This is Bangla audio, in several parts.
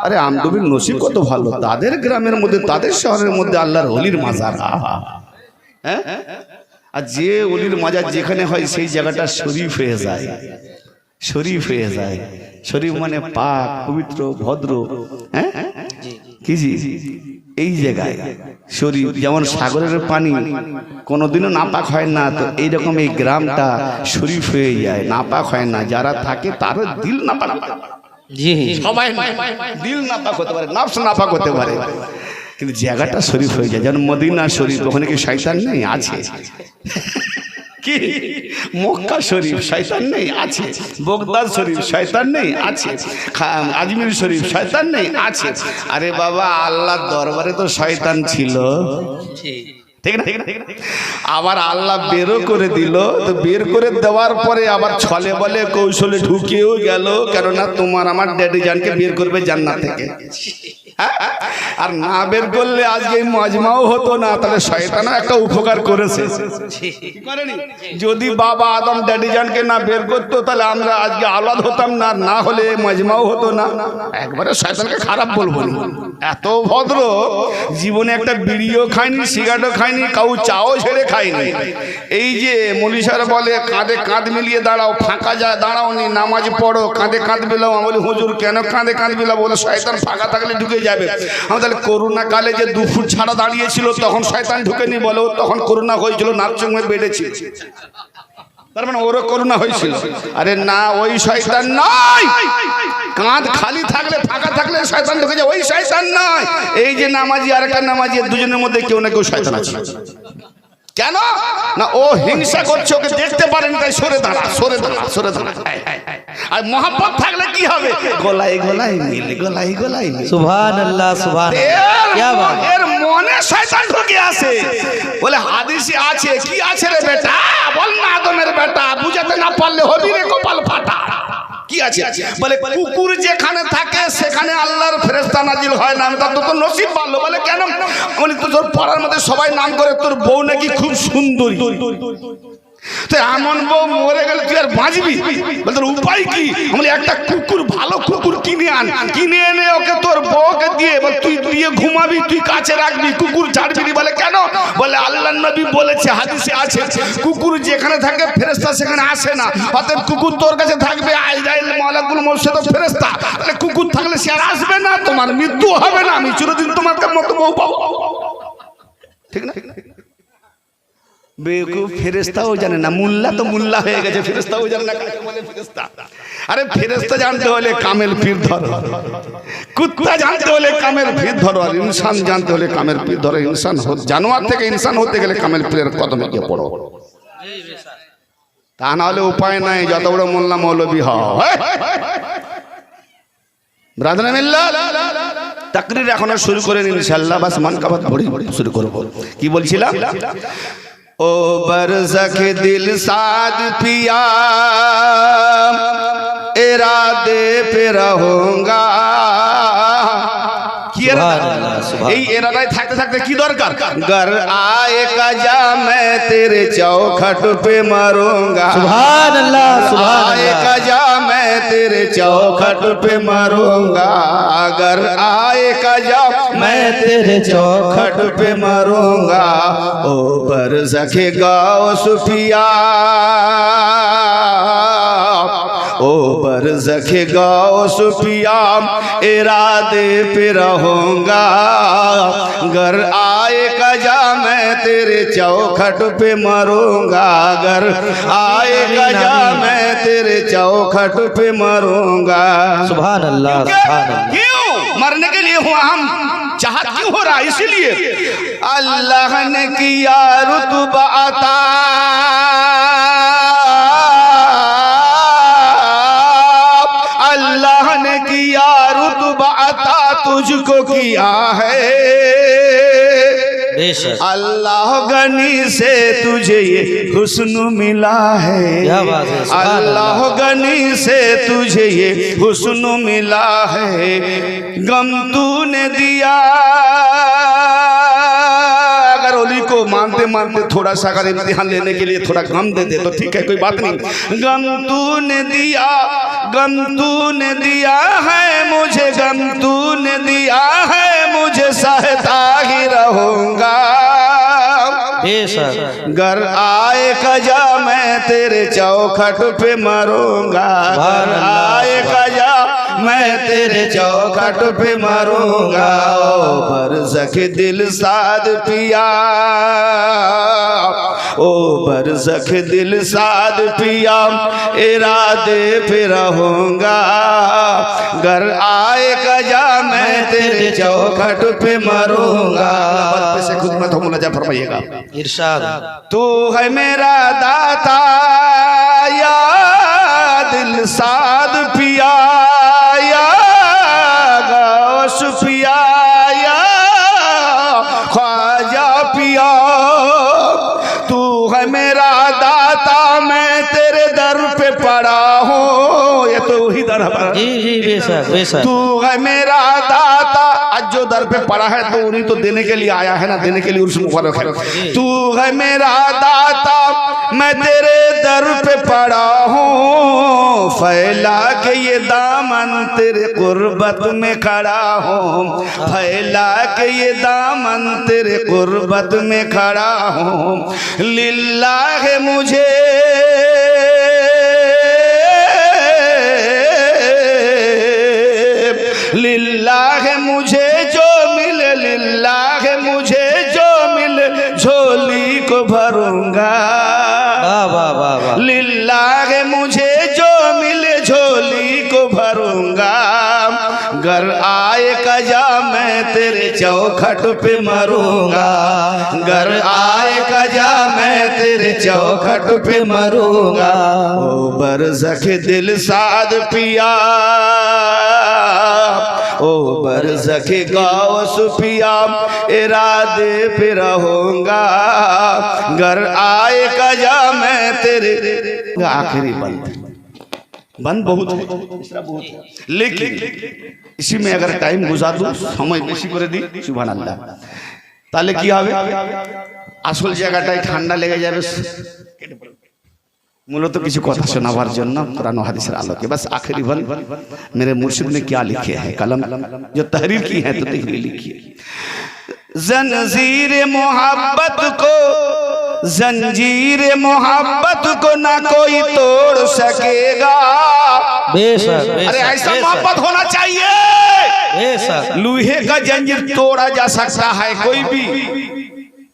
আরে আমডুবির নসিব কত ভালো, তাদের গ্রামের মধ্যে তাদের শহরের মধ্যে আল্লাহর ওলির মাজার। হ্যাঁ, আর যে ওলির মাজার যেখানে হয় সেই জায়গাটা শরীফ হয়ে যায়, শরীফ হয়ে যায়। শরীফ মানে পাক, পবিত্র, ভদ্র। হ্যাঁ, কি জি, এই জায়গায় শরীফ। যেমন সাগরের পানি কোনোদিনও নাপাক হয় না, তো এইরকম এই গ্রামটা শরীফ হয়ে যায়, নাপাক হয় না। যারা থাকে তারও দিল নাপাক, সবাই দিল নাপাক হতে পারে, নফস নাপাক হতে পারে, কিন্তু জায়গাটা শরীফ হয়ে যায়। যেমন মদিনা শরীফ, ওখানে কি শয়তান নেই? আছে। কি মক্কা শরীফ শয়তান নেই? আছে। বগদাদ শরীফ শয়তান নেই? আছে। আজমির শরীফ শয়তান নেই? আছে। আরে বাবা, আল্লাহর দরবারে তো শয়তান ছিল, ঠিক না? আবার আল্লাহ বেরও করে দিল, তো বের করে দেওয়ার পরে আবার ছলে বলে কৌশলে ঢুকেও গেল, কেননা তোমার আমার ড্যাডি জানকে বের করবে জান্নাত থেকে। আর না বের করলে আজকে মজমাও হতো না। তাহলে শয়তানও একটা উপকার করেছে, যদি বাবা আদম ড্যাডি জানকে না বের করতো তাহলে আমরা আজকে আলাদ হতাম না, না হলে মজমাও হতো না। একবারে শয়তানকে খারাপ বলবো না, এত ভদ্র, জীবনে একটা বিড়িও খায়নি, সিগারেটও খায়নি, কাউ চাও ছেড়ে খায়নি। এই যে মনীষার বলে কাঁধে কাঁধ মিলিয়ে দাঁড়াও, ফাঁকা যায় দাঁড়াও নি, নামাজ পড়ো, কাঁধে কাঁধ মিলাও। আমি বলি হুজুর কেন কাঁধে কাঁধ মিলাও? বলে শয়তান ফাঁকা থাকলে ঢুকে যাবে। আমি তাহলে করোনা কালে যে 2 ফুট ছাড়া দাঁড়িয়েছিল তখন শয়তান ঢুকেনি? বলে তখন করোনা হয়েছিল, নার্সিংহোমে বেড়েছিল, তার মানে ওরও করোনা হয়েছিল। আরে না, ওই শয়তান নয়। কাঁধ খালি থাকলে, ফাঁকা থাকলে শয়তান ঢুকে যায়, ওই শয়তান নয়। এই যে নামাজি আর একটা নামাজি, দুজনের মধ্যে কেউ না কেউ শয়তান আছে। কেন না? ও হিংসা করছে, ওকে দেখতে পারেনি, তাই সরে দাঁড়া, সরে দাঁড়া, সরে দাঁড়া। আর মহব্বত থাকলে কি হবে? গলায় গলায় মিল, গলায় গলায় মিল। সুবহানাল্লাহ, সুবহানাল্লাহ, কি বাত। এর মনে শয়তান ঢুকে আসে। বলে হাদিসে আছে, কি আছে রে বেটা? বল না, আদমের বেটা, বুঝাতে না পারলে হবি রে কপাল ফাটা। কি আছে? বলে কুকুর যেখানে থাকে সেখানে আল্লাহর ফেরেশতা নাজিল হয় না। আমি তো তোর নসিব ভালো। বলে কেন? মানে তোর পাড়ার মধ্যে সবাই নাম করে তোর বউ নাকি খুব সুন্দরী, তো এমন বউ মরে গেলে তুই আর বাঁচবি? বলে তোর উপায় কি? আমি একটা কুকুর, ভালো কুকুর কিনে আন, কিনে এনে ওকে তোর বউকে দিয়ে, বল তুই দিয়ে ঘুমাবি, তুই কাছে রাখবি, কুকুর ছাড়বি। বলে কেন? বলে আল্লাহর নবী বলেছে, হাদিসে আছে, কুকুর যেখানে থাকে ফেরেশতা সেখানে আসে না। অতএব কুকুর তোর কাছে থাকবে, আইজাইল মালাকুল মউত তো ফেরেশতা। তাহলে কুকুর থাকলে সে আর আসবে না, তোমার মৃত্যু হবে না, আমি চিরদিন তোমার মতো বউ পাবো। ঠিক না? বেকুব ফেরেশতাও জানে না, মুল্লা তো মুল্লা হয়ে গেছে, ফেরেশতাও জানে না কাকে বলে ফেরেশতা। আরে ফেরেশতা জানতে হলে কামেল পীর ধরো, কুত্তা জানতে হলে কামেল পীর ধরো, আর ইনসান জানতে হলে কামেল পীর ধরো। ইনসান জানোয়ার থেকে ইনসান হতে গেলে কামেল পীরের কদমে গিয়ে পড়ো, তা না হলে উপায় নাই। যত বড় মোল্লা মৌলবী হয়। ব্রাদার মিল্লাহ, তাকরীর এখনো শুরু করেন ইনশাআল্লাহ, বাস মান কাবাত ভরি শুরু করব। কি বলছিলাম? ओ बरज़ख दिल साद पिया इरादे पे रहूंगा। এই এরাদায় থাকতে থাকতে কি দরকার? घर आएगा जा मैं तेरे चौखट पे मरूंगा। सुभान अल्लाह, सुभान अल्लाह। आएगा जा मैं तेरे चौखट पे मरूंगा। अगर आएगा जा मैं तेरे चौखट पे मरूंगा। ओ बरज़ख गौस पिया, ओ बरज़ख गौस पिया इरादे पे रहूंगा। घर आएगा जा मैं तेरे चौखट पे मरूंगा। घर आएगा जा मैं तेरे चौखट पे मरूंगा। सुभान अल्लाह, सुभान अल्लाह। क्यों मरने के लिए हुआ? हम चाहत क्यों हो रहा है? इसलिए अल्लाह ने किया रुतबा अता, अल्लाह ने किया रुतबा अता, तुझको किया है। अल्लाह गनी से तुझे ये हुस्न मिला है। अल्लाह गनी से तुझे ये हुस्न मिला है। गम तूने दिया, अगर ओली को मानते मानते थोड़ा सा अगर इम्तिहान लेने के लिए थोड़ा गम दे दे तो ठीक है, कोई बात नहीं। गम तूने दिया है मुझे, गम तूने दिया है मुझे, सहता ही रहूंगा। बेशक घर आए कजा मैं तेरे चौखट पे मरूंगा। घर आए कजा मैं तेरे चौखट पे मरूंगा। ओ बरसख दिल साद पिया, ओ बरसख दिल साद पिया, इरादे पे रहूंगा। घर आए कजा मैं तेरे चौखट पे मरूंगा। से खुद मत हो जा फरमाइएगा। इरशाद। तू है मेरा दाता या दिल साद पिया, या गौस पिया, या ख्वाजा पिया। तू है मेरा दाता, मैं तेरे दर पे पड़ा हूँ। ये तो वही दर है। जी जी बेशक बेशक। तू है मेरा दाता, आज जो दर पे पड़ा है तो उन्हीं तो देने के लिए आया है ना, देने के लिए उर्स मुबारक है। तू है मेरा दाता, मैं तेरे दर पे पड़ा हूँ। फैला के ये दामन तेरे कुर्बत में खड़ा हूँ। फैला के ये दामन तेरे कुर्बत में खड़ा हूँ। लिल्लाह मुझे लिल्लाह मुझे जो मिले, लिल्लाह मुझे जो मिले, झोली को भरूंगा। वाह वाह वाह वाह। लिल्लाह मुझे जो मिले, झोली को भरूंगा। घर आए कजा मैं तेरे चौखट पे मरूंगा। घर आए कजा मैं तेरे चौखट पे मरूंगा। ओ बरसख दिल साद पिया, ओ बरसख गौस पिया, इरादे पे रहूंगा। घर आए कजा मैं तेरे। आखिरी बंद बहुत है, लेकिन इसी में अगर टाइम गुजार दूं, समय बेশি করে দিই, সুবহানাল্লাহ, তাহলে কি হবে? আসল জায়গাটায় ঠান্ডা লেগে যাবে। मूलत किसी कथा सुनावार जन्य कुरान और हदीस आलोके। बस आखिरी बंद, मेरे मुर्शिद ने क्या लिखे हैं, कलम जो तहरीर की है तो देखिए लिखी है। जंजीर मोहब्बत को, जंजीर मोहब्बत को ना कोई तोड़ सकेगा। बेशक अरे ऐसा मोहब्बत होना चाहिए। बेशक। लोहे का जंजीर तोड़ा जा सकता है कोई भी,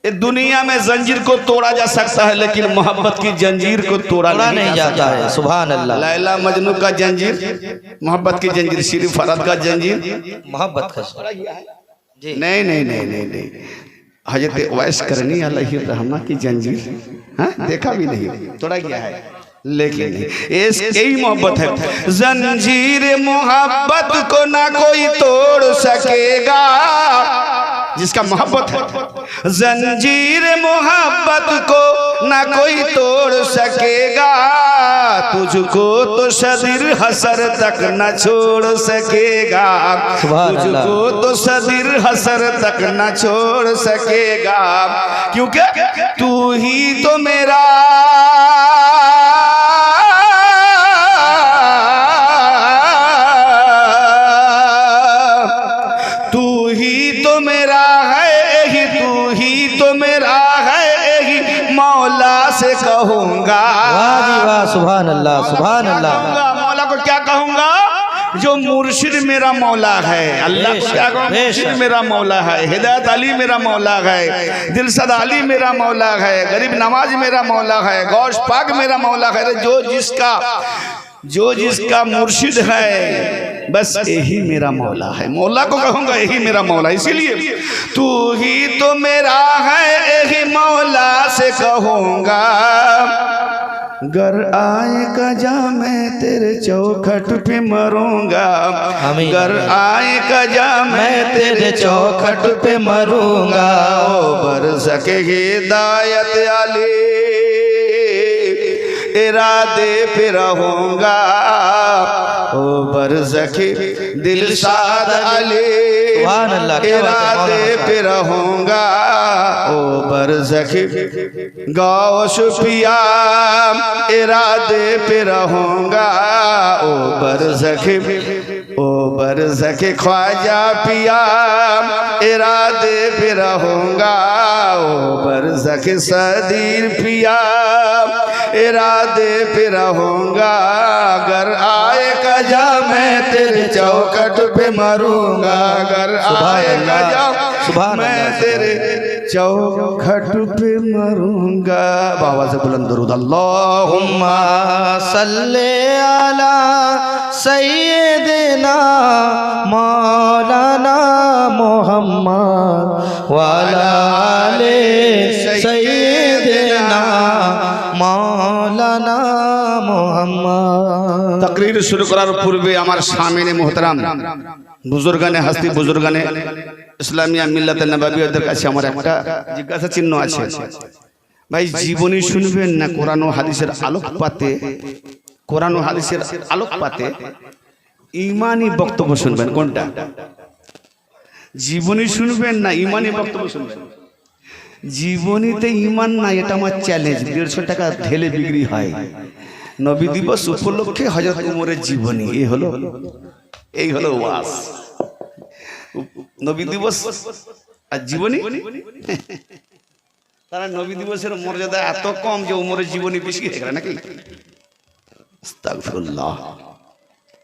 इस दुनिया में जंजीर को तोड़ा जा सकता है, लेकिन मोहब्बत की जंजीर को तोड़ा नहीं जाता है। सुभान अल्लाह। लैला मजनू का जंजीर, मोहब्बत की जंजीर, सिर्फ फरद का जंजीर मोहब्बत का जी। नहीं नहीं नहीं नहीं नहीं, हजरत उवैस करनी अलैहिर्रहमा की जंजीर, हाँ देखा भी नहीं, तोड़ा गया है, लेकिन यही मोहब्बत है। जंजीर मोहब्बत को ना कोई तोड़ सकेगा, जिसका मोहब्बत है। जंजीर मोहब्बत को ना कोई तोड़ सकेगा। तुझको तो सदिर हसर तक न छोड़ सकेगा। तुझको तो सदिर हसर तक न छोड़ सकेगा, क्योंकि तू ही तो मेरा, तू ही तो मेरा है, ही तू ही तो मेरा है, ही मौला से कहूँगा। वाह जी वाह। सुभान अल्लाह सुभान अल्लाह। मौला को क्या कहूँगा? जो मुर्शिद मेरा मौला है। अल्लाह को क्या कहूँगा? मुर्शिद मेरा मौला है, हिदायत अली मेरा मौला है, दिलसद अली मेरा मौला है, गरीब नवाज मेरा मौला है, गौश पाक मेरा मौला है। जो जिसका मुर्शिद है, बस यही मेरा मौला है। मौला को कहूँगा यही मेरा मौला। इसीलिए तू ही तो मेरा है, यही मौला से कहूँगा। घर आए कजा मैं तेरे चौखट पे मरूंगा। घर आए कजा मैं तेरे चौखट पे मरूंगा। ओ बरसख हिदायत अली, इरादे पे रहूंगा। ओ बरज़खे दिलशाद अली सुभान अल्लाह, क्या बात है, इरादे मौलाना पे रहूंगा ओ बरज़खे गौश पिया इरादे पे रहूंगा ओ बरज़खे ख्वाजा पिया इरादे पे रहूंगा ओ बरज़खे सदीर पिया इरादे पे रहूंगा अगर आए कजा मैं तेरे चौखट पे मरूंगा अगर आए कजा मैं तेरे चौखट पे मरूंगा बाबा से बुलंद दरूद अल्लाहुम्मा सल्ले अला सय्यिदना मौलाना मोहम्मद वाला आले सय्यिदना मौलाना मोहम्मद। तकरीर शुरू करार पूर्वे আমার সামনে মোহতারাম বুজুর্গানে হস্তি বুজুর্গানে ইসলামিয়া মিল্লাতে নববিয়দের কাছে আমার একটা জিজ্ঞাসা চিহ্ন আছে ভাই জীবনী শুনবেন না কোরআন ও হাদিসের আলোকপাতে কোরআন ও হাদিসের আলোকপাতে ঈমানি বক্তব্য শুনবেন কোনটা জীবনী শুনবেন না ঈমানি বক্তব্য শুনবেন জীবনীতে ঈমান না এটা আমার চ্যালেঞ্জ 150 টাকা ঢেলে বিক্রি হয় নবী দিবস উপলক্ষে হযরত উমরের জীবনী এই হলো ওয়াজ নবী দিবস আর জীবনী তারা নবী দিবসের মর্যাদা এত কম যে উমরের জীবনী বেশি হয়ে গেল নাকি আস্তাগফিরুল্লাহ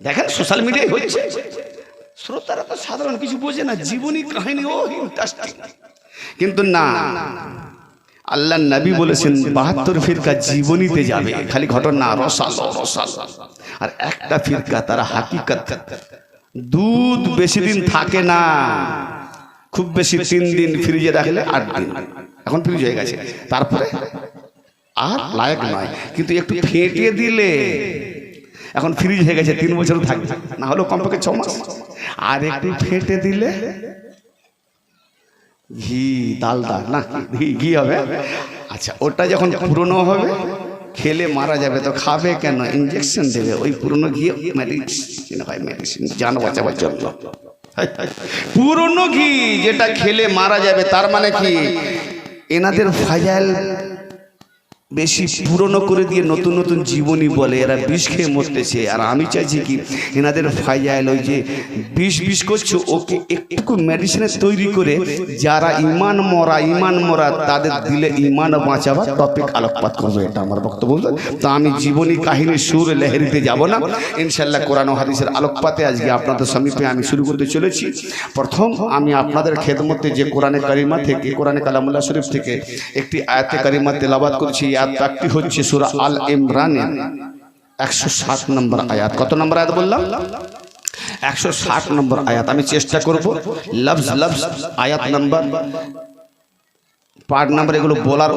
দেখেন সোশ্যাল মিডিয়ায় হচ্ছে শ্রোতারা তো সাধারণ কিছু বোঝে না জীবনী কাহিনী ও ইন্টারেস্টিং কিন্তু না আল্লাহ নবী বলেছেন 72 ফিরকা জীবনীতে যাবে খালি ঘটনা রসাল আর একটা ফিরকা তারা হাকিকত দুধ বেশি দিন থাকে না খুব বেশি 3 দিন ফ্রিজে রাখলে 8 দিন এখন ফ্রিজ হয়ে গেছে তারপরে আর লায়ক নয় কিন্তু একটু ফেটিয়ে দিলে এখন ফ্রিজ হয়ে গেছে 3 বছর থাকবে না হলো কমপক্ষে 6 মাস আর একটু ফেটে দিলে ঘি ডালদা না ঘি হবে আচ্ছা ওটা যখন পুরনো হবে খেলে মারা যাবে তো খাবে কেন ইনজেকশন দেবে ওই পুরনো ঘি মেডিসিন হয় মেডিসিন জান বাঁচাবার জন্য পুরনো ঘি যেটা খেলে মারা যাবে তার মানে কি এনাদের ফাজাইল বেশি পুরনো করে দিয়ে নতুন নতুন জীবনী বলে এরা বিষ খেয়ে মরতেছে আর আমি চাইছি কি এনাদের ফাজাইল ওই যে বিষ করছে ওকে একটু মেডিসিনে তৈরি করে যারা ঈমান মরা তাদের দিলে ঈমান বাঁচাবার টপিক আলোকপাত করবে এটা আমার বক্তব্য তো আমি জীবনী কাহিনী সুর লহরিতে যাব না ইনশাআল্লাহ কোরআন ও হাদিসের আলোকপাতে আজকে আপনাদের সমীপে আমি শুরু করতে চলেছি প্রথম আমি আপনাদের খেদমতে যে কোরআনে কারিমা থেকে কোরআনে কালামুল্লাহ শরীফ থেকে একটি আয়াতে কারিমা তেলাওয়াত করছি আয়াতটি হচ্ছে সূরা আল ইমরানের 160 নম্বর আয়াত কত নম্বর আয়াত বললাম 160 নম্বর আয়াত আমি চেষ্টা করব লফজ আয়াত নাম্বার পার্ট নাম্বার এগুলো বলার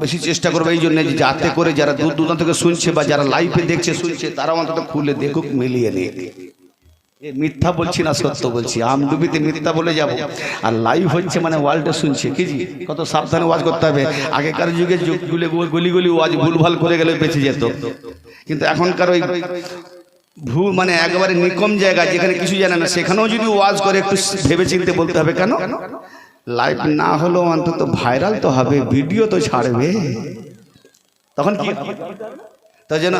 বেশি চেষ্টা করব এই জন্য যে যাতে করে যারা দূর দূরান্ত থেকে শুনছে বা যারা লাইভে দেখছে শুনছে তারা অন্তত খুলে দেখুক মিলিয়ে নিক মিথ্যা বলছি না সত্য বলছি আমডুবিতে মিথ্যা বলে যাব আর লাইভ হচ্ছে মানে ওয়ার্ল্ডে শুনছে কি জি কত সাবধানে ওয়াজ করতে হবে আগেকার যুগে গলি ওয়াজ ভুলভাল করে গেলে বেঁচে যেত কিন্তু এখনকার ওই মানে একেবারে নিকম জায়গা যেখানে কিছু জানে না সেখানেও যদি ওয়াজ করে একটু ভেবে চিন্তে বলতে হবে কেন লাইভ না হলেও অন্তত ভাইরাল তো হবে ভিডিও তো ছাড়বে তখন কি তাই জন্য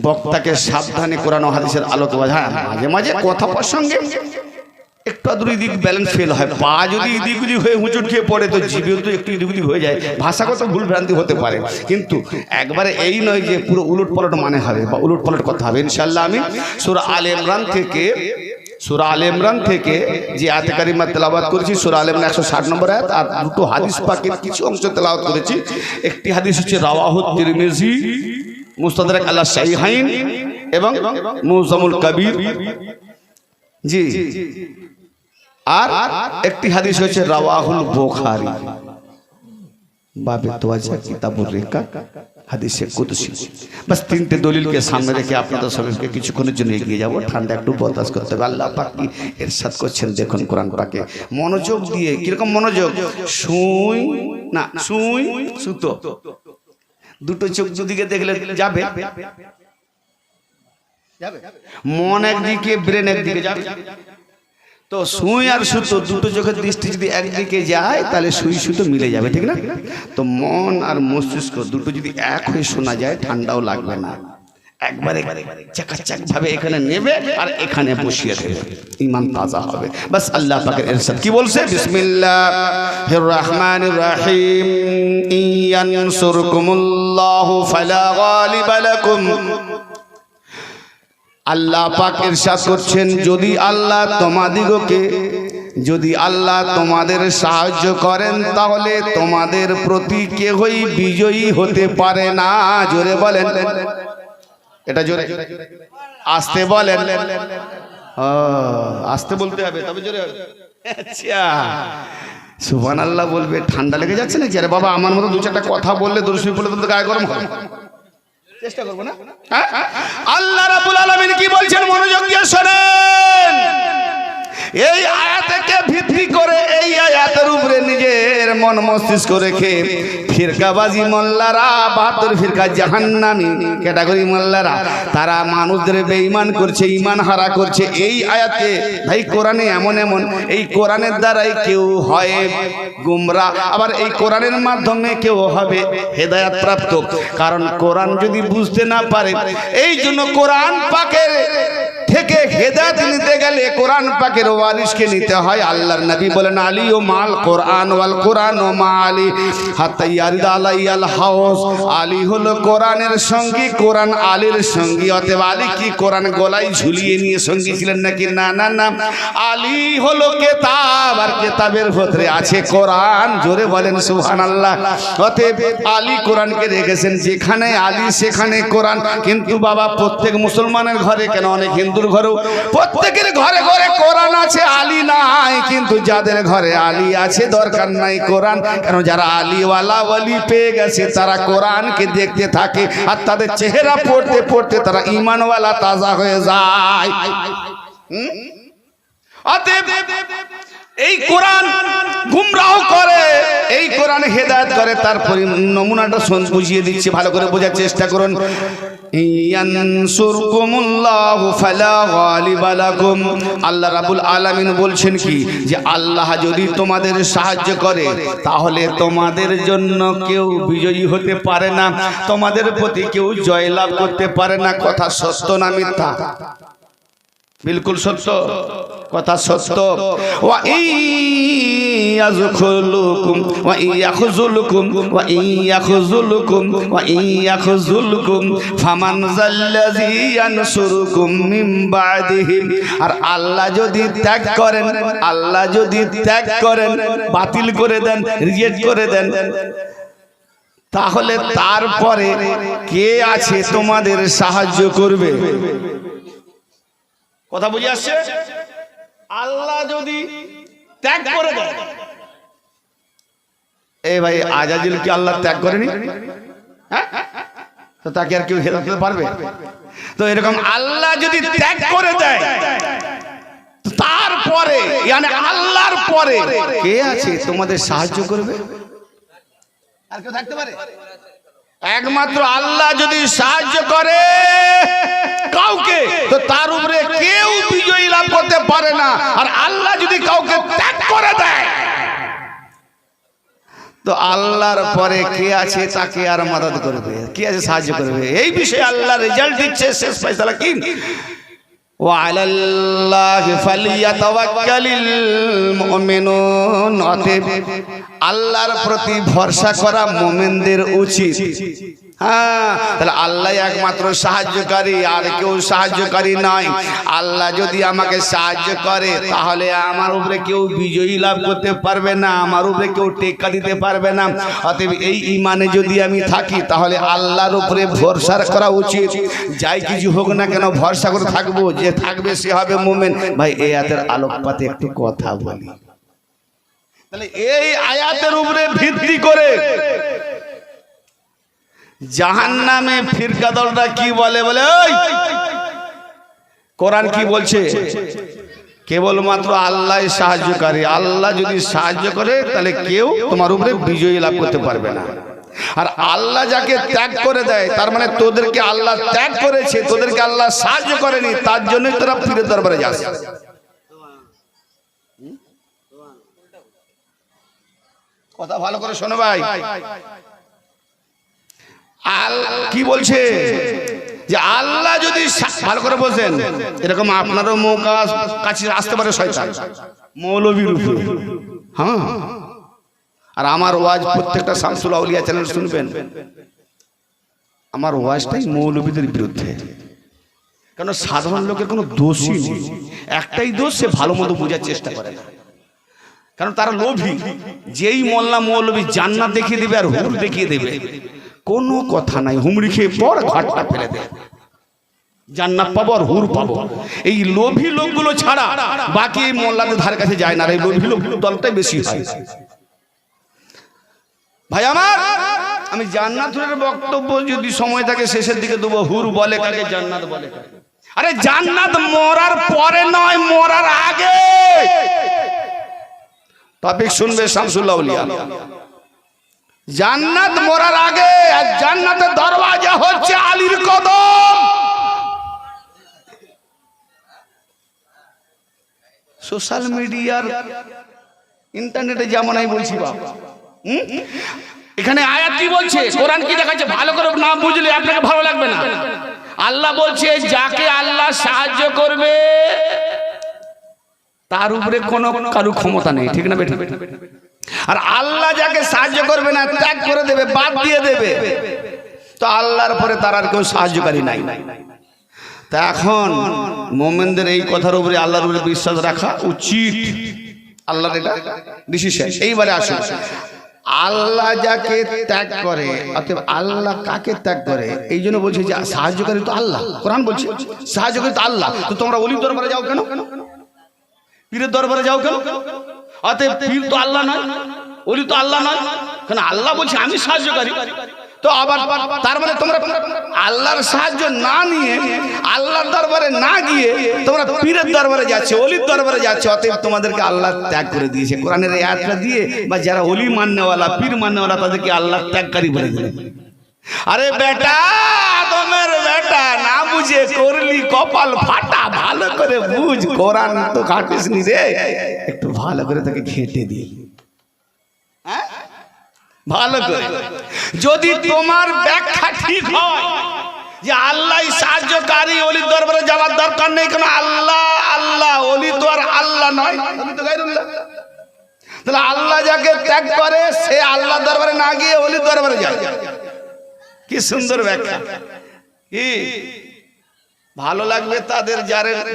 বক্তাকে সাবধানে কোরআন ও হাদিসের আলোকে হ্যাঁ মাঝে মাঝে কথা প্রসঙ্গে একটু আদুরি দিক ব্যালেন্স ফেল হয় পা যদি এদিক ওদিক হয়ে হুঁচট খেয়ে পড়ে তো জীবেও তো একটু এদিক ওদিক হয়ে যায় ভাষাগত ভুল ভ্রান্তি হতে পারে কিন্তু একবারে এই নয় যে পুরো উলটপালট মানে হবে বা উলটপালট কথা হবে ইনশাআল্লাহ আমি সূরা আল ইমরান থেকে যে আয়াতে কারিমা তেলাওয়াত করেছি সূরা আল ইমরান 160 নম্বর আয়াত আর দুটো হাদিস পাকের কিছু অংশ তেলাওয়াত করেছি একটি হাদিস হচ্ছে রাওয়াহু তিরমিজি মুস্তাদরাক আলা শাইখাইন এবং মুজামুল কবির জি আর একটি হাদিস হচ্ছে রাওয়াহুল বুখারী বাবে তোয়াজা কিতাবুর রিকাক হাদিসে কুদসি বাস তিনটে দলিলকে সামনে রেখে আপনাদের সবাইকে কিছুক্ষণের জন্য এগিয়ে যাব ঠান্ডা একটু বরদাস্ত করতে হবে আল্লাহ পাক কি ইরশাদ করছেন দেখুন কোরআন পাকে মনোযোগ দিয়ে কিরকম মনোযোগ সুই সুতো দুটো চোখ দুদিকে দেখলে যাবে মন একদিকে ব্রেন একদিকে যাবে। তো সুই আর সুতো দুটো চোখের দৃষ্টি যদি একদিকে যায় তাহলে সুই সুতো মিলে যাবে, ঠিক না? তো মন আর মস্তিষ্ক দুটো যদি এক হয়ে শোনা যায় ঠান্ডাও লাগবে না, একবারে চাকাচাক ভাবে এখানে নেবে আর এখানে বসিয়ে দেবে, ঈমান তাজা হবে। বাস আল্লাহ পাকের ইরশাদ কি বলছে, বিসমিল্লাহির রহমানির রহিম, ইয়ানসুরকুমুল্লাহু ফালা গালিবা লাকুম। আল্লাহ পাক ইরশাদ করছেন, যদি আল্লাহ তোমাদের সাহায্য করেন তাহলে তোমাদের প্রতি কেউই বিজয়ী হতে পারে না। জোরে বলেন, এটা জোরে আস্তে বলেন, আস্তে বলতে হবে তবে জোরে হবে। আচ্ছা, সুবহানাল্লাহ বলবে। ঠান্ডা লেগে যাচ্ছে না? আরে বাবা, আমার মতো দু চারটা কথা বললে দর্শক বলে তো গায়ে গরম হবে, চেষ্টা করবো না? আল্লাহ রাব্বুল আলামিন কি বলছেন মনোযোগ দিয়ে শোনেন। এই আয়াতকে ভিত্তি করে, এই আয়াতের উপরে নিজের মন মস্তিষ্ক রেখে ফিরকাবাজি মোল্লারা, 72 ফিরকা জাহান্নামী ক্যাটাগরি মোল্লারা, তারা মানুষদের বেঈমান করছে, ঈমান হারা করছে। এই আয়াতে ভাই কোরআনে এমন এই কোরআনের দ্বারাই কেউ হয় গুমরা, আবার এই কোরআনের মাধ্যমে কেউ হবে হেদায়েত প্রাপ্ত। কারণ কোরআন যদি বুঝতে না পারে, এই জন্য কোরআন পাকের থেকে হেদায়েত নিতে গেলে কোরআন পাকের ওয়ারিসকে নিতে হয়। আল্লাহর নবী বলেন, আলী ও মাল কোরআন ওয়াল কোরআন ও মা আলী হাত্তা ইয়ারিদ আলাইয়াল হাউস। আলী হলো কোরআনের সঙ্গী, কোরআন আলীর সঙ্গী। অতএব আলী কি কোরআন গলায় ঝুলিয়ে নিয়ে সঙ্গী ছিলেন নাকি? না না না, আলী হলো কেতাব, আর কেতাবের ভিতরে আছে কোরআন। জোরে বলেন সুবহানাল্লাহ। অতএব আলী কোরআনকে রেখেছেন, যেখানে আলী সেখানে কোরআন। কিন্তু বাবা, প্রত্যেক মুসলমানের ঘরে কেন, অনেক হিন্দুর ঘরেও, প্রত্যেকের ঘরে ঘরে কোরআন আছে, আলী নাই। কিন্তু যাদের ঘরে আলী আছে দরকার নাই কোরআন, কেন যারা আলীওয়ালা ওয়ালি পেয়ে গেছে তারা কোরআনকে দেখতে থাকে, আর তাদের চেহারা পড়তে পড়তে তারা ঈমানওয়ালা তাজা হয়ে যায়। অতএব এই কোরআন গুমরাহ করে, এই কোরআন হেদায়েত করে। তারপরে নমুনাটা বুঝিয়ে দিচ্ছি, ভালো করে বোঝার চেষ্টা করুন। ইয়ানসুরকুমুল্লাহু ফালা গালিবা লাকুম। আল্লাহ রাব্বুল আলামিন বলছেন কি, যে আল্লাহ যদি তোমাদের সাহায্য করে তাহলে তোমাদের জন্য কেউ বিজয়ী হতে পারে না, তোমাদের প্রতি কেউ জয়লাভ করতে পারে না। কথা সত্য না মিথ্যা? বিলকুল সত্য, কথা সত্য। ওয়া ইয়াযখুলুকুম ওয়া ইয়াখযুলুকুম ওয়া ইয়াখযুলুকুম ওয়া ইয়াখযুলুকুম ফামান যাল্লাযী ইয়ানসুরুকুম মিন বা'দিহি। আর আল্লাহ যদি ত্যাগ করেন, আল্লাহ যদি ত্যাগ করেন, বাতিল করে দেন, রিজেক্ট করে দেন, তাহলে তারপরে কে আছে তোমাদের সাহায্য করবে? কথা বুঝে আসছে? আল্লাহ যদি ত্যাগ করে দেয়, এই ভাই আজাজিল কি আল্লাহ ত্যাগ করেনি? তো তাকে আর কেউ হেদায়েত দিতে পারবে? তো এরকম আল্লাহ যদি ত্যাগ করে দেয়, তারপরে মানে আল্লাহর পরে কে আছে তোমাদের সাহায্য করবে? আর কেউ থাকতে পারে? একমাত্র আল্লাহ যদি সাহায্য করে কাউকে, তো তার উপরে কেউ বিজয়ী লাভ করতে পারে না। আর আল্লাহ যদি কাউকে ত্যাগ করে দেয়, তো আল্লাহর পরে কে আছে তাকে আর মদদ করবে, কে আছে সাহায্য করবে? এই বিষয়ে আল্লাহ রেজাল্ট দিচ্ছে, শেষ ফয়সালা কি? وعلى الله فليتوكل المؤمنون। অতএব আল্লাহর প্রতি ভরসা করা মুমিনদের উচিত। হ্যাঁ, তাহলে আল্লাহ একমাত্র সাহায্যকারী, আর কেউ সাহায্যকারী নয়। আল্লাহ যদি আমাকে সাহায্য করে তাহলে আমার উপরে কেউ বিজয়ী লাভ করতে পারবে না, আমার উপরে কেউ টেক্কা দিতে পারবে না। অতএব এই ঈমানে যদি আমি থাকি তাহলে আল্লাহর উপরে ভরসা করা উচিত। যাই কিছু হোক না কেন ভরসা করে থাকবো, যে থাকবে সে হবে মুমিন। ভাই এই আয়াতের আলোকপাতে একটু কথা বলি। তাহলে এই আয়াতের উপরে ভিত্তি করে জাহান্নামে ফিরকা দলটা কি বলে, বলে ওই কোরআন কি বলছে? কেবলমাত্র আল্লাহ সাহায্যকারী। আল্লাহ যদি সাহায্য করে তাহলে কেউ তোমার উপরে বিজয়ী লাভ করতে পারবে না। আর আল্লাহ যাকে ত্যাগ করে দেয়, তার মানে তোদেরকে আল্লাহ ত্যাগ করেছে, তোদেরকে আল্লাহ সাহায্য করেনি, তার জন্য তোরা পীরের দরবারে যাস। কথা ভালো করে শোনো ভাই, কি বলছে যে আল্লাহ যদি ভালো করে বলছেন, এরকম আপনারও মৌকা কাছে আসতে পারে শয়তান মৌলবীর উপরে। হ্যাঁ, আর আমার ওয়াজ প্রত্যেকটা শামসুল আউলিয়া চ্যানেল শুনবেন, আমার ওয়াজটাই মৌলবীদের বিরুদ্ধে। কারণ সাধারণ লোকের কোনো দোষই নেই, একটাই দোষ, সে ভালো মতো বোঝার চেষ্টা করে না। কারণ তারা লোভী, যেই মোল্লা মৌলবী জান্নাত দেখিয়ে দেবে আর হুর দেখিয়ে দেবে, কোনো কথা নাই, হুমড়ি খেয়ে পর ঘাটটা ফেলে দেয়, জান্নাত পাবো আর হুর পাবো। এই লোভী লোকগুলো ছাড়া বাকি মোল্লাদের ধারে কাছে যায় না, এই লোভী লোক দলটাই বেশি হয়। ভাই আমার, আমি জান্নাতের বক্তব্য যদি সময় থাকে শেষের দিকে দেবো। হুর বলে কাকে, জান্নাত বলে কাকে? আরে জান্নাত মরার পরে নয়, মরার আগে। টপিক শুনবে শামসুল আউলিয়া। জান্নাত মরার আগে, আর জান্নাতের দরওয়াজা হচ্ছে আলীর কদম। সোশ্যাল মিডিয়ার ইন্টারনেটে যেমন আমি বলছি বাবা, এখানে আয়াত কি বলছে, কোরআন কি দেখাচ্ছে, ভালো করে না বুঝলে আপনাকে ভালো লাগবে না। আল্লাহ বলছে যাকে আল্লাহ সাহায্য করবে তার উপরে কোনো কারো ক্ষমতা নেই, ঠিক না বেটা? আর আল্লাহ যাকে সাহায্য করবে না, ত্যাগ করে দেবে, বাদ দিয়ে দেবে, তো আল্লাহর পরে তার আর কেউ সাহায্যকারী নাই। তা এখন মোমেনদের এই কথার উপরে আল্লাহর উপরে বিশ্বাস রাখা উচিত। আল্লাহর এটা ডিসিশন। এইবারে আসুন, আল্লাহ যাকে ত্যাগ করে, অতএব আল্লাহ কাকে ত্যাগ করে? এই জন্য বলছে যে সাহায্যকারী তো আল্লাহ। কোরআন বলছে সাহায্যকারী তো আল্লাহ। তো তোমরা ওলির দরবারে যাও কেন? পীরের দরবারে যাও কেন? অতএব পীর তো আল্লাহ নয়, ওলি তো আল্লাহ নয়, কেন আল্লাহ বলছে আমি সাহায্যকারী। তো আবার তার মানে তোমরা আল্লাহর সাহায্য না নিয়ে, আল্লাহর দরবারে না গিয়ে তোমরা পীরের দরবারে যাচ্ছে, ওলির দরবারে যাচ্ছে, অতএব তোমাদেরকে আল্লাহ ত্যাগ করে দিয়েছে। কোরআনের এই আয়াতটা দিয়ে বা যারা ওলি মাননেওয়ালা, পীর মাননেওয়ালা, তাদেরকে আল্লাহ ত্যাগকারী বলে দিলেন। আরে বেটা, আদমের বেটা, না বুঝে করলি কপাল ফাটা, ভালো করে বুঝ। কোরআন তো ঘাটিস নি রে, একটু ভালো করে তাকে খেতে দিয়ে, হ্যাঁ ভালো করে। যদি তোমার ব্যাখ্যা ঠিক হয় যে আল্লাহ সাহায্যকারী, ওলির দরবারে যাওয়ার দরকার নেই, কেন আল্লাহ আল্লাহ, ওলি তো আর আল্লাহ নয়, ওলি তো গায়রুল্লাহ। তাহলে আল্লাহ যাকে ত্যাগ করে সে আল্লাহ দরবারে না গিয়ে ওলির দরবারে যায়। কি সুন্দর ব্যাখ্যা! কি ভালো লাগবে তাদের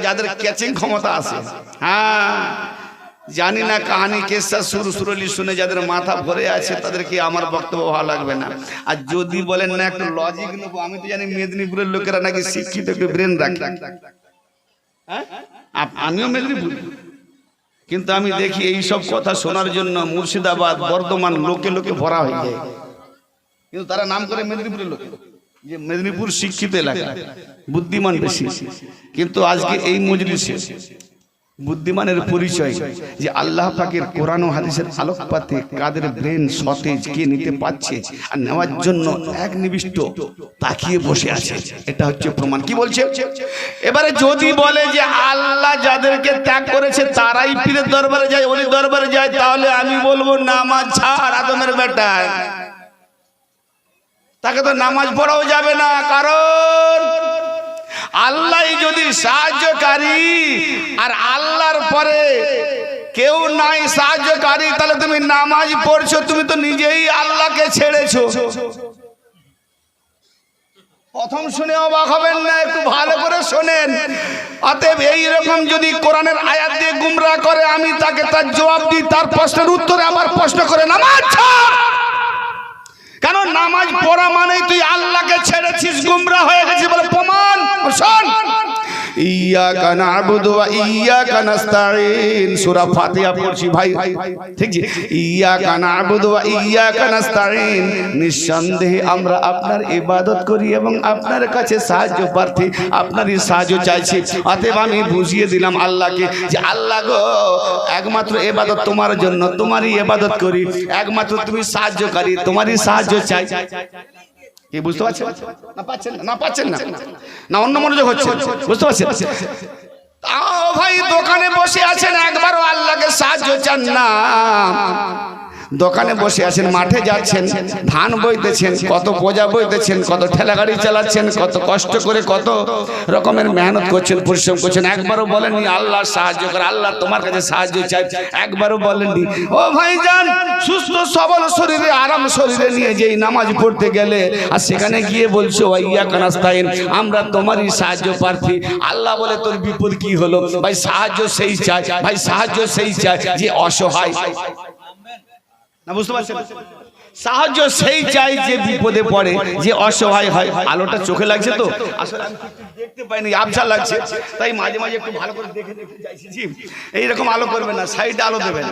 যাদের ক্যাচিং ক্ষমতা আছে। হ্যাঁ, জানি না কাহানি কেসা সুরলি শুনে যাদের মাথা ভরে আছে তাদেরকে আমার বক্তব্য ভালো লাগবে না। আর যদি বলেন না একটু লজিক নেবো, আমি তো জানি মেদিনীপুরের লোকেরা নাকি শিক্ষিত, একটু ব্রেন রাখে। হ্যাঁ, আমিও মেদিনীপুর, কিন্তু আমি দেখি এই সব কথা শোনার জন্য মুর্শিদাবাদ, বর্ধমান লোকে লোকে ভরা হয়ে যায়, কিন্তু তারা নাম করে মেদিনীপুরের লোক, যে মেদিনীপুর শিক্ষিত এলাকা, বুদ্ধিমান বেশি। কিন্তু আজকে এই মজলিসে বুদ্ধিমানের পরিচয় যে আল্লাহ পাকের কোরআন ও হাদিসের আলোকপাতে কাদের ব্রেন সতেজ, কে নিতে পারছে আর নেওয়ার জন্য এক নিবিষ্ট তাকিয়ে বসে আছে, এটা হচ্ছে প্রমাণ। কি বলছে এবারে? যদি বলে যে আল্লাহ যাদেরকে ত্যাগ করেছে তারাই পীরের দরবারে যায়, ওলির দরবারে যায়, তাহলে আমি বলবো নামাজ ছাড় আদমের বেটা, তাকে তো নামাজ পড়াও যাবে না। কারণ আল্লাহ যদি সাহায্যকারী আর আল্লাহর পরে কেউ নাই সাহায্যকারী, তাহলে তুমি নামাজ পড়ছো, তুমি তো নিজেই আল্লাহকে ছেড়েছো। প্রথম শুনে অবাক হবেন না, একটু ভালো করে শোনেন। অতএব এইরকম যদি কোরআনের আয়াত দিয়ে গুমরাহ করে, আমি তাকে তার জবাব দিই, তার প্রশ্নের উত্তরে আমার প্রশ্ন করে নামাজ ছাড়। কেন নামাজ পড়া মানে তুই আল্লাহকে ছেড়েছিস, গুমরাহ হয়ে গেছিস বলে প্রমাণ। শোন, ইয়াকা না'বুদু ওয়া ইয়াকা নাস্তাঈন সূরা ফাতিহা পড়ছি ভাই, ঠিক আছে? ইয়াকা না'বুদু ওয়া ইয়াকা নাস্তাঈন, নিঃসন্দেহে আমরা আপনার ইবাদত করি এবং আপনার কাছে সাহায্য প্রার্থী, আপনারই সাহায্য চাইছি। অতএব আমি বুঝিয়ে দিলাম আল্লাহকে যে আল্লাহ গো, একমাত্র ইবাদত তোমার জন্য, তোমারই ইবাদত করি, একমাত্র তুমি সাহায্যকারী, তোমারই সাহায্য চাই। কি বুঝতে পারছেন না? পাচ্ছেন না? পাচ্ছেন না? না অন্য মনোযোগ হচ্ছে? বুঝতে পারছেন? ভাই দোকানে বসে আছেন, একবারও আল্লাহকে সাহায্য চান না। দোকানে বসে আছেন, মাঠে যাচ্ছেন, ধান বইতেছেন, কত বোঝা বইতেছেন, কত ঠেলা গাড়ি চালাচ্ছেন, কত কষ্ট করে কত রকমের মেহনত করছেন, পরিশ্রম করছেন, একবারও বলেননি আল্লাহ সাহায্য করে, আল্লাহ তোমার কাছে সাহায্য চাই, একবারও বলেননি। ও ভাইজান, সুস্থ সবল শরীরে, আরাম শরীরে নিয়ে যেই নামাজ পড়তে গেলে আর সেখানে গিয়ে বলছো ইয়াকা নাস্তাঈন, আমরা তোমারই সাহায্য প্রার্থী। আল্লাহ বলে তোর বিপদ কি হলো? ভাই সাহায্য সেই চাই, ভাই সাহায্য সেই চাই যে অসহায়। না বুঝতে পারছেন? সাহায্য সেই চাই যে বিপদে পড়ে, যে অসহায় হয়। আলোটা চোখে লাগছে তো, আসলে আমি দেখতে পাইনি, আবছা লাগছে, তাই মাঝে মাঝে একটু ভালো করে দেখে দেখতে চাইছি। এইরকম আলো করবেন না, সাইডে আলো দেবেন,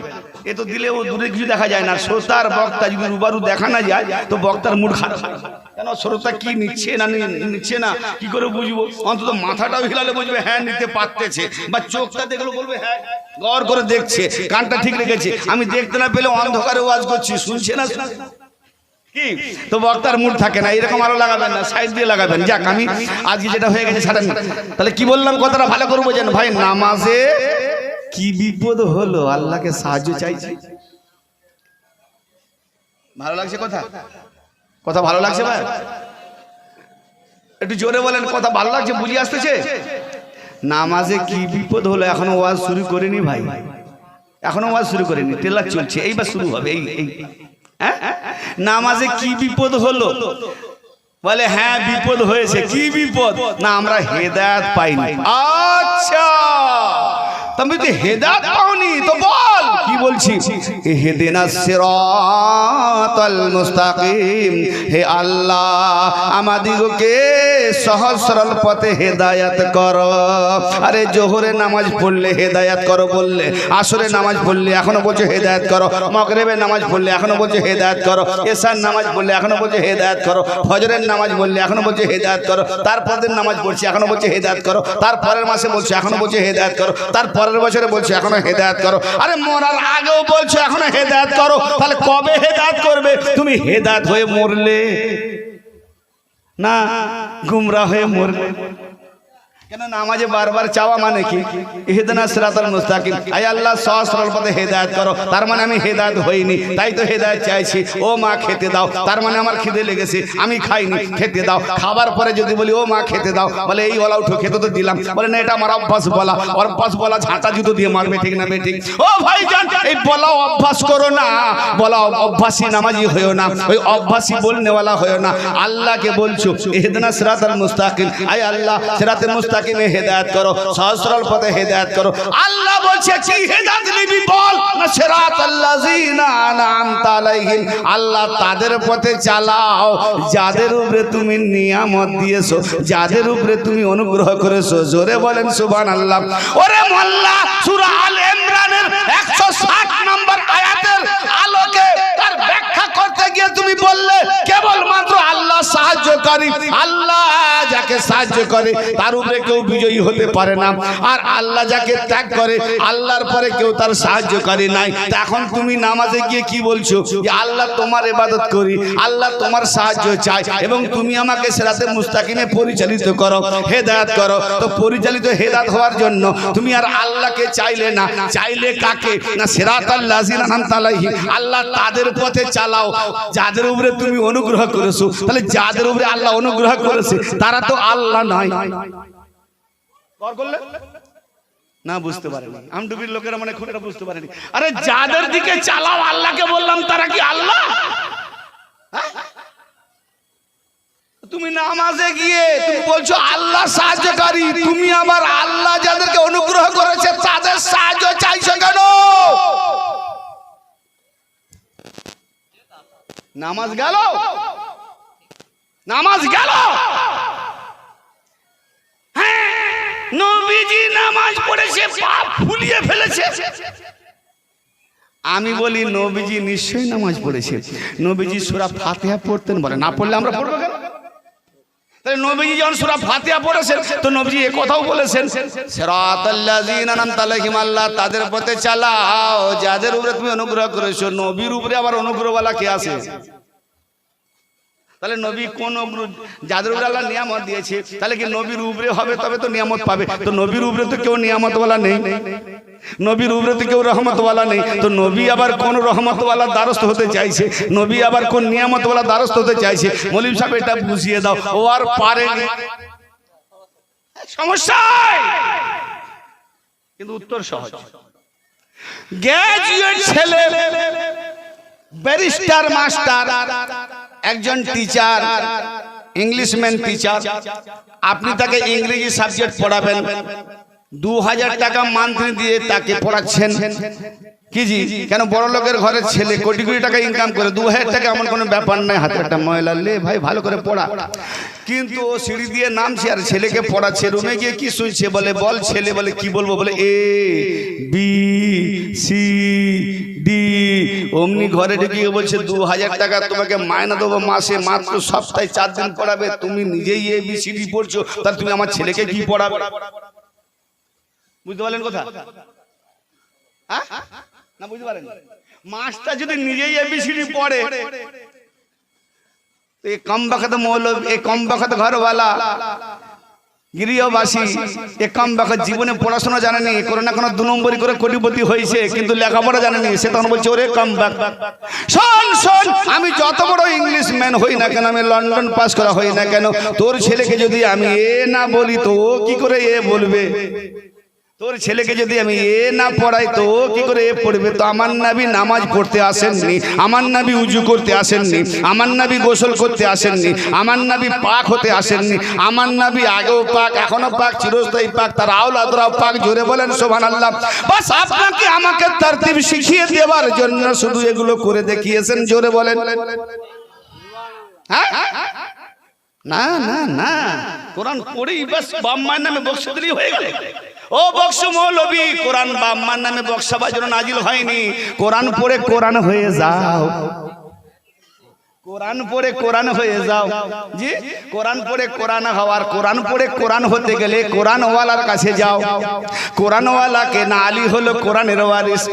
এ তো দিলে ও দূরে কিছু দেখা যায় না। শ্রোতার বক্তা যদি রুবারু দেখা না যায় তো বক্তার মুড খারাপ হয়। কেন শ্রোতা কি নিচ্ছে না নিচ্ছে না কি করে বুঝবো? অন্তত মাথাটাও হিলালে বুঝবে হ্যাঁ নিতে পারতেছে, বা চোখটা দেখলো বলবে হ্যাঁ গড় করে দেখছে, কানটা ঠিক রেখেছে। আমি দেখতে না পেলে অন্ধকারে ওয়াজ করছি, শুনছে না কি? তো বক্তার মুড থাকে না। এরকম আলো লাগাবেন না, সাইড দিয়ে লাগাবেন। যাক, আমি আজকে যেটা হয়ে গেছে ছাড়েন। তাহলে কি বললাম, কথাটা ভালো করে বোঝেন ভাই। নামাজে কি বিপদ হলো আল্লাহকে সাহায্য চাইছি। ভালো লাগছে কথা? কথা ভালো লাগছে ভাই? একটু জোরে বলেন, কথা ভালো লাগছে? বুঝে আসতেছে? নামাজে কি বিপদ হলো, এখনো ওয়াজ শুরু করিনি ভাই, এখনো ওয়াজ শুরু করিনি, ট্রেলার চলছে, এইবার শুরু হবে। এই নামাজে কি বিপদ হলো? বলে হ্যাঁ বিপদ হয়েছে। কি বিপদ? না আমরা হেদায়েত পাইনি। আচ্ছা, তুমি তো হেদায়েত পাওনি তো বল কি বলছি। ইহদিনাস সিরাতাল মুস্তাকিম, হে আল্লাহ আমাদিগকে সহজ সরল পথে হেদায়েত করো। আরে জোহরে নামাজ পড়লে হেদায়েত করো বললে, আসরে নামাজ পড়লে এখনো বলছো হেদায়েত করো, মাগরিবের নামাজ পড়লে এখনো বলছো হেদায়েত করো, এশার নামাজ পড়লে এখনো বলছো হেদায়েত করো, ফজরের নামাজ বললে এখনো বলছো হেদায়েত করো, তারপরের নামাজ পড়ছি এখনো বলছো হেদায়েত করো, তারপরের মাসে বলছো এখনো বলছো হেদায়েত করো, তারপরের বছরে বলছো এখনো হেদায়েত করো। আরে মরার আগেও বলছো এখনো হেদায়েত করো, তাহলে কবে হেদায়েত করবে? তুমি হেদায়েত হয়ে মরলে না গুমরাহ হয়ে মরলে? কেন নামাজে বারবার চাওয়া মানে কি? ইহদিনাস সিরাতাল মুস্তাকিম, আয় আল্লাহ সহজ সরল পথে হেদায়েত করো। তার মানে আমি হেদায়েত হইনি, তাই তো হেদায়েত চাইছি। ও মা খেতে দাও, তার মানে আমার খিদে লেগেছে, আমি খাইনি, খেতে দাও। খাবার পরে যদি বলি ও মা খেতে দাও, বলে এই বলা উঠো, খেতে তো দিলাম, বলে না এটা আমার অভ্যাস বলা, অভ্যাস বলা ঝাঁটা জুতো দিয়ে মারবে, ঠিক না বেঠিক? ও ভাইজান, এই বলা অভ্যাস করো না, বলা অভ্যাসী নামাজি হইও না, ওই অভ্যাসী বলনেওয়ালা হইও না। আল্লাহকে বলছো ইহদিনাস সিরাতাল মুস্তাকিম, আয় আল্লাহ সিরাতে মুস্তাকিমে হেদায়েত করো, সহজ সরল পথে হেদায়েত করো। আল্লাহ বলছে কি হেদায়েত নিবি বল? না সিরাতাল্লাযিনা আনআমতা আলাইহিম, আল্লাহ তাদের পথে চালাও যাদের উপরে তুমি নিয়ামত দিয়েছো, যাদের উপরে তুমি অনুগ্রহ করেছো। জোরে বলেন সুবহানাল্লাহ। ওরে মোল্লা, সূরা আল ইমরানের 160 নম্বর আয়াতের আলোকে তার ব্যাখ্যা করতে গিয়ে তুমি বললে কেবলমাত্র আল্লাহ সাহায্যকারী, আল্লাহ যাকে সাহায্য করে তার উপরে কেউ বিজয়ী হতে পারে না, আর আল্লাহ যাকে ত্যাগ করে আল্লাহর পরে কেউ তার সাহায্যকারী নাই। তা এখন তুমি নামাজে গিয়ে কি বলছো? যে আল্লাহ তোমার ইবাদত করি, আল্লাহ তোমার সাহায্য চাই এবং তুমি আমাকে সিরাতে মুস্তাকিমে পরিচালিত করো, হেদায়েত করো। তো পরিচালিত হেদায়েত হওয়ার জন্য তুমি আর আল্লাহকে চাইলে না, চাইলে কাকে? না সিরাতাল্লাযিনা আনআমতা আলাইহিম, আল্লাহ তাদের পথে চালাও যাদের উপরে তুমি অনুগ্রহ করেছো। তাহলে যাদের উপরে আল্লাহ অনুগ্রহ করেছে তারা তো আল্লাহ নয়। না বুঝতে পারেনি, আমডুবির লোকেরা মানে খুব বুঝতে পারেনি। আরে যাদের দিকে চালাও আল্লাহকে বললাম, তারা কি আল্লাহ? তুমি নামাজে গিয়ে তুমি বলছো আল্লাহ সাহায্যকারী, তুমি আবার আল্লাহ যাদেরকে অনুগ্রহ করেছে তাদের সাহায্য চাইছো কেন? নামাজ গেল, নামাজ গেল। হ্যাঁ, নামাজ পড়েছে পা ফুলিয়ে ফেলেছে। আমি বলি নবীজি নিশ্চয়ই নামাজ পড়েছে। নবীজি সূরা ফাতিহা পড়তেন, বলে না পড়লে আমরা পড়বো কেন? তাহলে নবীজি যখন সূরা ফাতিহা পড়েছেন তো নবীজি এই কথাও বলেছেন, সিরাতাল্লাযীনা আনআমতা আলাইহিম, আল্লাহ তাদের পথে চালাও যাদের উপরে তুমি অনুগ্রহ করেছো। নবীর উপরে আবার অনুগ্রহওয়ালা কে আছে? তাহলে নবী কোন যাদের উপরে আল্লাহ নিয়ামত দিয়েছে, তাহলে কি নবীর উপরে হবে তবে তো নিয়ামত পাবে? তো নবীর উপরে তো কেউ নিয়ামতওয়ালা নেই, নবীর উপরে তো কেউ রহমতওয়ালা নেই। তো নবী আবার কোন রহমতওয়ালার দ্বারস্থ হতে চাইছে? নবী আবার কোন নিয়ামতওয়ালার দ্বারস্থ হতে চাইছে? মৌলভী সাহেব এটা বুঝিয়ে দাও। ও আর পারেনি, সমস্যা। কিন্তু উত্তর সহজ। গ্র্যাজুয়েট ছেলে, ব্যারিস্টার মাস্টার, একজন টিচার, ইংলিশম্যান টিচার, আপনি তাকে ইংরেজি সাবজেক্ট পড়াবেন, 2000 টাকা মান্থলি দিয়ে তাকে পড়াচ্ছেন। কি জি, কেন? বড় লোকের ঘরের ছেলে কোটি কোটি টাকা ইনকাম করে, 2000 টাকা এমন কোনো ব্যাপার নাই। হাতে একটা ময়লা লে ভাই ভালো করে পড়া। কিন্তু ও সিঁড়ি দিয়ে নামছে আর ছেলেকে পড়াচ্ছে। রুমে গিয়ে কি শুনছে? বলে বল ছেলে। বলে কি বলবো? বলে এ বি সি ডি। অমনি ঘরে ঢুকিয়ে বলছে 2000 টাকা তোমাকে মায়না দেবো মাসে, মাত্র সপ্তাহে 4 দিন পড়াবে। তুমি নিজেই এ বি সি ডি পড়ছো, তাহলে তুমি আমার ছেলেকে কি পড়াবে? বুঝতে পারলেন কথা? হ্যাঁ না বুঝতে পারেন? মাস্টার যদি নিজেই এবিসিডি পড়ে, এই কম বখত মৌলভী, এই কম বখত ঘরওয়ালা গৃহবাসী, এই কম বখত জীবনে পড়াশোনা জানেনি, কোনো না কোনো 2 নম্বরই করে কোটিপতি হয়েছে, কিন্তু লেখাপড়া জানেনি। সে তখন বলছে ওরে কম বখত। শোন শোন, আমি যত বড় ইংলিশম্যান হই না কেন, আমি লন্ডন পাস করা হই না কেন, তোর ছেলেকে যদি আমি এ না বলি তো ও কি করে এ বলবে? তোর ছেলেকে যদি আমি এ না পড়াই তো ও কি করে এ পড়বে? তো আমার নবী নামাজ পড়তে আসেননি, আমার নবী উজু করতে আসেননি, আমার নবী গোসল করতে আসেননি, আমার নবী পাক হতে আসেননি। আমার নবী আগেও পাক, এখনো পাক, চিরস্থায়ী পাক, তার আওলাদরাও পাক। জোরে বলেন সুবহানাল্লাহ। বাস আপনাকে আমাকে তারতিব শিখিয়ে দেওয়ার জন্য শুধু এগুলো করে দেখিয়েছেন। জোরে বলেন। হ্যাঁ না না না, কোরআন পড়েই বাস বাম্মার নামে বক্স দিলেই হয়ে গেল। ও বক্স মৌলবী, কোরআন বাম্মার নামে বক্সাবার জন্য নাজিল হয়নি। কোরআন পড়ে কোরআন হয়ে যাও, কোরআন পড়ে কোরআন হয়ে যাও। জি, কোরআন পড়ে কোরআন হওয়ার, কোরআন পড়ে কোরআন হতে গেলে কোরআনওয়ালার কাছে যাও। কোরআনওয়ালাকে না, আলী হলো কোরআনের ওয়ারিস,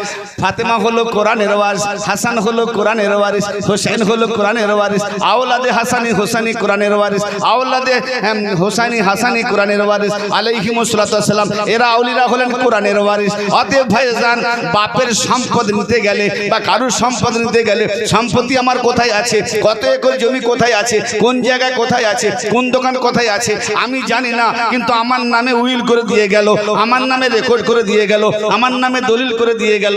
ফাতেমা হলো কোরআনের ওয়ারিস, হাসান হলো কোরআনের ওয়ারিস, হোসেন হলো কোরআনের ওয়ারিস, আওলাদে হাসানি হোসানি কোরআনের ওয়ারিস, আওলাদে হোসানি হাসানি কোরআনের ওয়ারিস আলাইহিমুস সালাতু ওয়াস সালাম। এরা আউলিরা হলেন কোরআনের ওয়ারিস। অতএব ভাইজান, বাপের সম্পদ নিতে গেলে বা কারুর সম্পদ নিতে গেলে, সম্পত্তি আমার কোথায় আছে, কত একর জমি কোথায় আছে, কোন জায়গায় কোথায় আছে, কোন দোকান কোথায় আছে আমি জানি না, কিন্তু আমার নামে উইল করে দিয়ে গেল, আমার নামে রেকর্ড করে দিয়ে গেল, আমার নামে দলিল করে দিয়ে গেল।